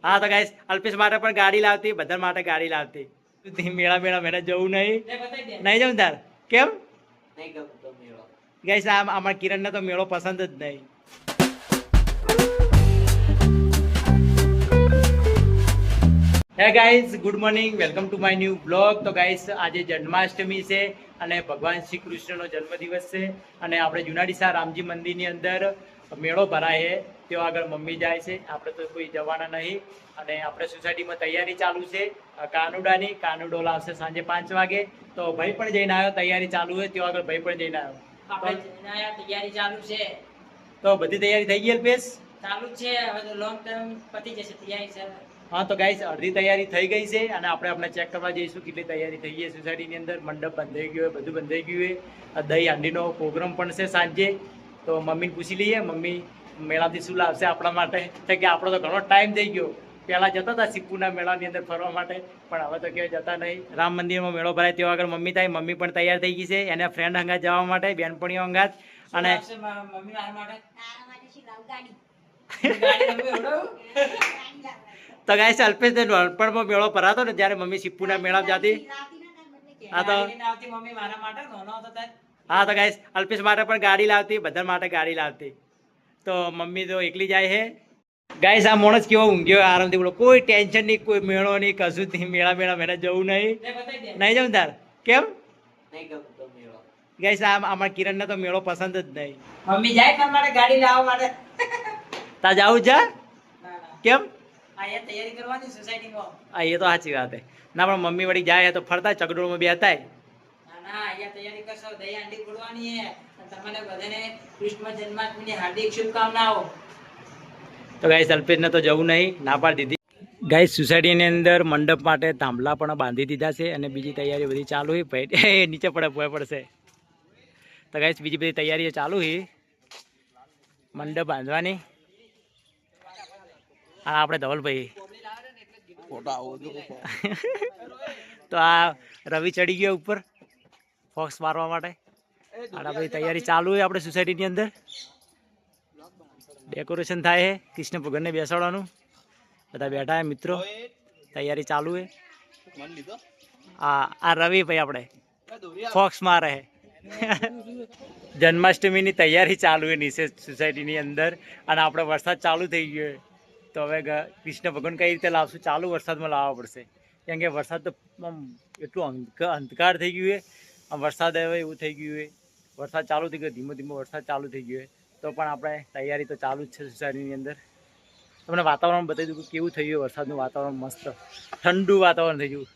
હા તો ગાઈસ અલ્પેશ માટે પણ ગાડી લાવતી, બધા માટે ગાડી લાવતી. મેળા મેળા મેળા જવું નહીં જવું તાર કેમ ગાઈસ? અમારા કિરણને તો મેળો પસંદ જ નહીં. Hey guys, good morning, welcome to my new blog. તો ગાઈઝ આજે જન્માષ્ટમી છે અને ભગવાન શ્રી કૃષ્ણનો જન્મદિવસ છે અને આપણે જુનાડીસા રામજી મંદિરની અંદર મેળો ભરાય છે. ત્યાં આગળ મમ્મી જાય છે, આપણે તો કોઈ જવાના નહીં. અને આપણે સોસાયટીમાં તૈયારી ચાલુ છે કાનુડાની. કાનુડો લાવશે સાંજે 5 વાગે. તો ભાઈ પણ જઈને આવ્યો, તૈયારી ચાલુ છે. ત્યાં આગળ ભાઈ પણ જઈને આવ્યો. તૈયારી ચાલુ છે. તો બધી તૈયારી થઈ ગઈ અલ્પેશ? ચાલુ છે, હવે તો લોંગ ટર્મ પતી જશે તૈયારી છે. હા તો ગાઈસ અડધી તૈયારી થઈ ગઈ છે અને આપણે ચેક કરવા જઈશું કેટલી તૈયારી થઈ છે સોસાયટીની અંદર. મંડપ બંધાઈ ગયો, બધું બંધાઈ ગયું છે. દહીં હાંડીનો પ્રોગ્રામ પણ છે સાંજે. તો મમ્મીને પૂછી લઈએ, મમ્મી મેળાથી શું લાવશે આપણા માટે. કે આપણો તો ઘણો ટાઈમ થઈ ગયો. પહેલાં જતા હતા સિપ્પુના મેળાની અંદર ફરવા માટે, પણ હવે તો ક્યાંય જતા નહીં. રામ મંદિરમાં મેળો ભરાય ત્યાં આગળ મમ્મી થાય. મમ્મી પણ તૈયાર થઈ ગઈ છે એને ફ્રેન્ડ અંગાત જવા માટે, બેનપણીઓ અંગાત. અને તો ગાઈસ અલ્પેશ નાનપણમાં મેળો ભરાતો ને જ્યારે મમ્મી સિપ્પુના મેળા જતી. હા તો ગાઈસ અલ્પેશ માટે પણ ગાડી લાવતી, બધા માટે ગાડી લાવતી. તો મમ્મી તો એકલી જાય છે. ગાઈસ આ માણસ કેવો ઊંઘ્યો આરામથી, બોલો કોઈ ટેન્શન નહીં, કોઈ મેળો નહીં, કશું નહીં. મેળા મેળા જવું નહીં જવું તાર કેમ ગાઈસ? અમારા કિરણને તો મેળો પસંદ જ નહીં. મમ્મી જાય તાર માટે ગાડી લાવવા માટે. તા જાવું જા કેમ? તૈયારી કરવાની સોસાયટીમાં. હા એ તો સાચી વાત છે. ના પણ મમ્મી વળી જાય તો ફરતા ચકડોળમાં બે હતા. તૈયારી કરશો, દહીં હાંડી ફોડવાની છે. તમને બધાને કૃષ્ણ જન્માષ્ટમીની હાર્દિક શુભકામનાઓ. તો ગાઈસ અલ્પેશને તો જવું નહીં, ના પાડી દીધી. ગાઈસ સોસાયટીની અંદર મંડપ માટે થાંભલા પણ બાંધી દીધા છે અને બીજી તૈયારી બધી ચાલુ છે. ભાઈ નીચે પડશે. તો ગાઈસ બીજી બધી તૈયારીઓ ચાલુ છે મંડપ બાંધવાની. હા આપણે ધવલભાઈ તો આ રવિ ચડી ગયો ઉપર ફોક્સ મારવા માટે. અને બધી તૈયારી ચાલુ છે આપણે સોસાયટીની અંદર. ડેકોરેશન થાય છે, કૃષ્ણ ભગવાનને બેસાડવાનું. બધા બેઠા છે મિત્રો, તૈયારી ચાલુ છે. આ રવિ ભાઈ આપણે ફોક્સ મારે છે. જન્માષ્ટમીની તૈયારી ચાલુ છે નીચે સોસાયટીની અંદર. અને આપણે વરસાદ ચાલુ થઈ ગયો છે. તો હવે કૃષ્ણ ભગવાન કઈ રીતે લાવશું? ચાલુ વરસાદમાં લાવવા પડશે, કેમ કે વરસાદ તો એટલું અંધકાર થઈ ગયું છે. વરસાદ હવે એવું થઈ ગયું છે, વરસાદ ચાલુ થઈ ગયો, ધીમો ધીમો વરસાદ ચાલુ થઈ ગયો છે. તો પણ આપણે તૈયારી તો ચાલુ જ છે સોસાયટીની અંદર. તમને વાતાવરણ બતાવી દઉં કેવું થઈ ગયું. વરસાદનું વાતાવરણ મસ્ત ઠંડુ વાતાવરણ થઈ ગયું.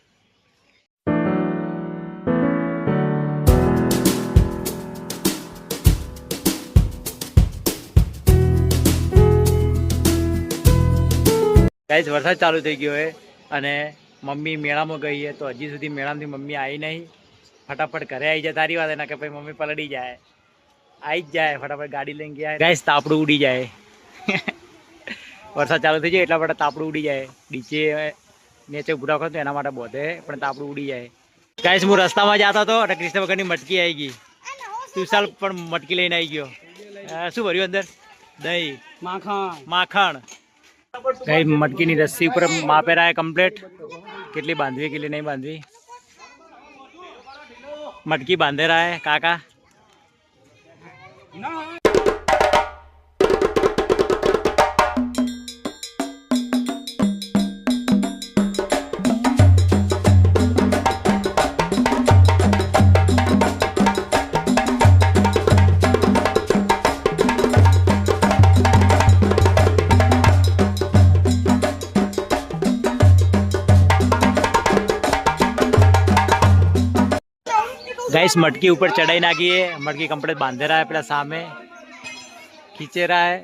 ગાઈસ વરસાદ ચાલુ થઈ ગયો છે અને મમ્મી મેળામાં ગઈ છે. તો હજી સુધી મેળામાંથી મમ્મી આવી નહીં. ફટાફટ ઘરે આવી જાય તારી વાત, એના કે ભાઈ મમ્મી પલળી જાય. આવી જ જાય ફટાફટ ગાડી લઈને ગયા. ગાઈસ તાપડું ઉડી જાય. વરસાદ ચાલુ થઈ જાય એટલા માટે તાપડું ઉડી જાય. નીચે નીચે ઉભું રાખો તો એના માટે બોધે, પણ તાપડું ઉડી જાય. ગાઈસ હું રસ્તામાં જતો હતો અને કૃષ્ણ ભગવાનની મટકી આવી ગઈ. તુષાલ પણ મટકી લઈને આવી ગયો. શું ભર્યું અંદર? દહીં, માખણ. કઈ મટકીની રસ્સી ઉપર માપેરા કમ્પ્લેટ. કેટલી બાંધવી કેટલી નહીં બાંધવી. મટકી બાંધે રહા હે કાકા. गाइस मटकी ऊपर चढ़ाई नाखी है. मटकी कम्प्लीट बांधे रहा है, पेला सामे खींचे रहा है.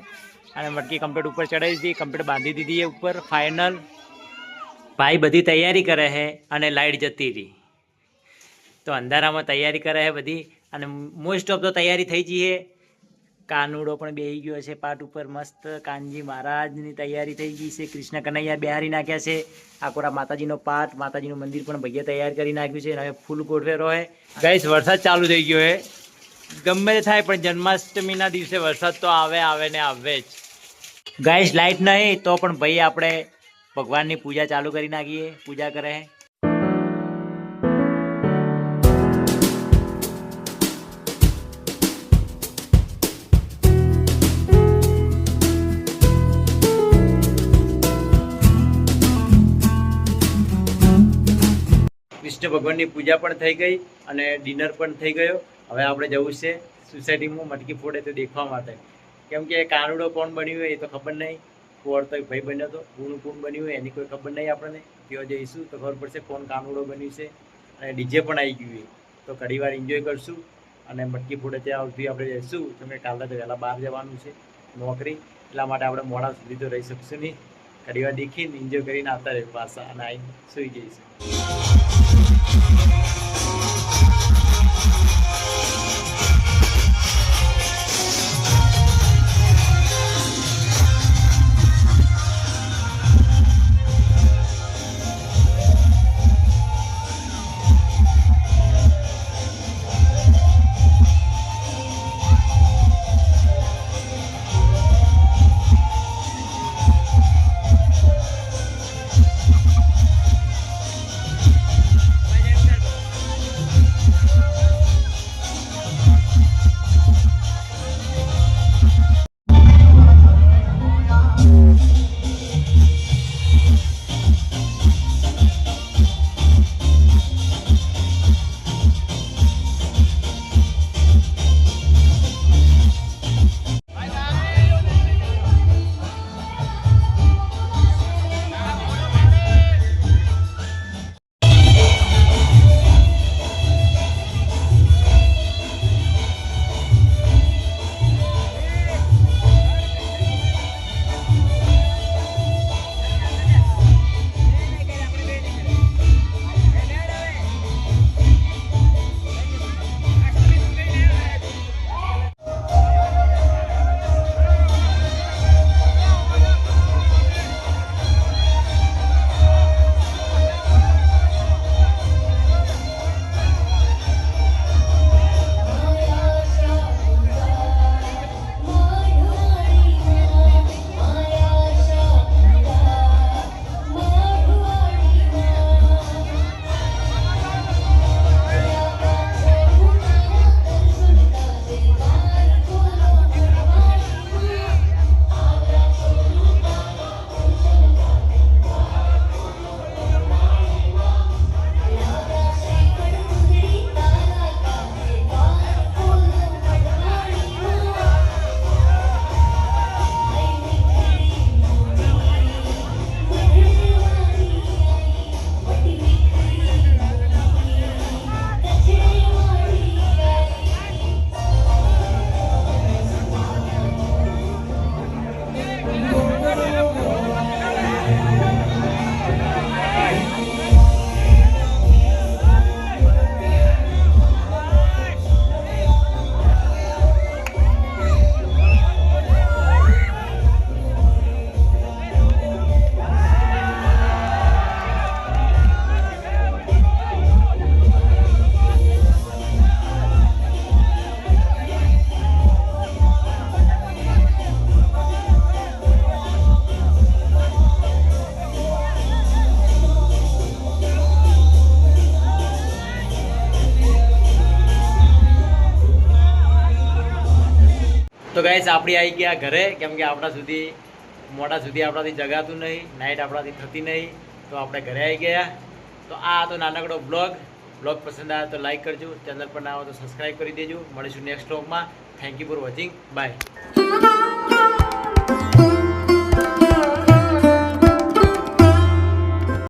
અને મટકી કમ્પ્લીટ ઉપર ચડાવી દીધી, કમ્પ્લીટ બાંધી દીધી है ऊपर फाइनल. भाई बधी तैयारी करे है અને लाइट जती रही तो अंधाराમાં तैयारी करे है बधी. અને मोस्ट ऑफ तो तैयारी થઈ ગઈ है. કાનુડો પણ બેહી ગયો છે પાટ ઉપર મસ્ત. કાનજી મહારાજની તૈયારી થઈ ગઈ છે. કૃષ્ણ કનૈયા બેહારી નાખ્યા છે. આકોરા માતાજીનો પાટ, માતાજીનું મંદિર પણ ભૈયા તૈયાર કરી નાખ્યું છે. હવે ફૂલ ગોઠવેલો છે. ગાઈસ વરસાદ ચાલુ થઈ ગયો છે. ગમે તે થાય પણ જન્માષ્ટમીના દિવસે વરસાદ તો આવે ને આવે જ. ગાઈસ લાઈટ નહીં તો પણ ભાઈ આપણે ભગવાનની પૂજા ચાલુ કરી નાખીએ. પૂજા કરે. કૃષ્ણ ભગવાનની પૂજા પણ થઈ ગઈ અને ડિનર પણ થઈ ગયો. હવે આપણે જવું છે સોસાયટીમાં મટકી ફોડે તો દેખવા માટે. કેમ કે કાનુડો કોણ બન્યું હોય એ તો ખબર નહીં. કોણ તો ભાઈ બન્યો તો કોણ બન્યું હોય એની કોઈ ખબર નહીં આપણને. ત્યાં જઈશું તો ખબર પડશે કોણ કાનુડો બન્યું છે. અને ડીજે પણ આવી ગયું હોય તો ઘણી વાર એન્જોય કરશું. અને મટકી ફોડે ત્યાં સુધી આપણે જઈશું. કેમ કે કાલે તો વહેલા બહાર જવાનું છે નોકરી. એટલા માટે આપણે મોડા સુધી તો રહી શકશું નહીં. ઘણી વાર દેખીને એન્જોય કરીને આવતા રહે પાછા અને આવીને સુઈ જઈશું. તો ગાઈસ આપણે આવી ગયા ઘરે. કેમ કે આપણા સુધી મોડા સુધી આપણાથી જગાતું નહીં, નાઇટ આપણાથી થતી નહીં. તો આપણે ઘરે આવી ગયા. તો આ તો નાનકડો બ્લોગ પસંદ આવે તો લાઈક કરજો. ચેનલ પર ના આવે તો સબસ્ક્રાઈબ કરી દેજો. મળીશું નેક્સ્ટ બ્લોગમાં. Thank you for watching. By.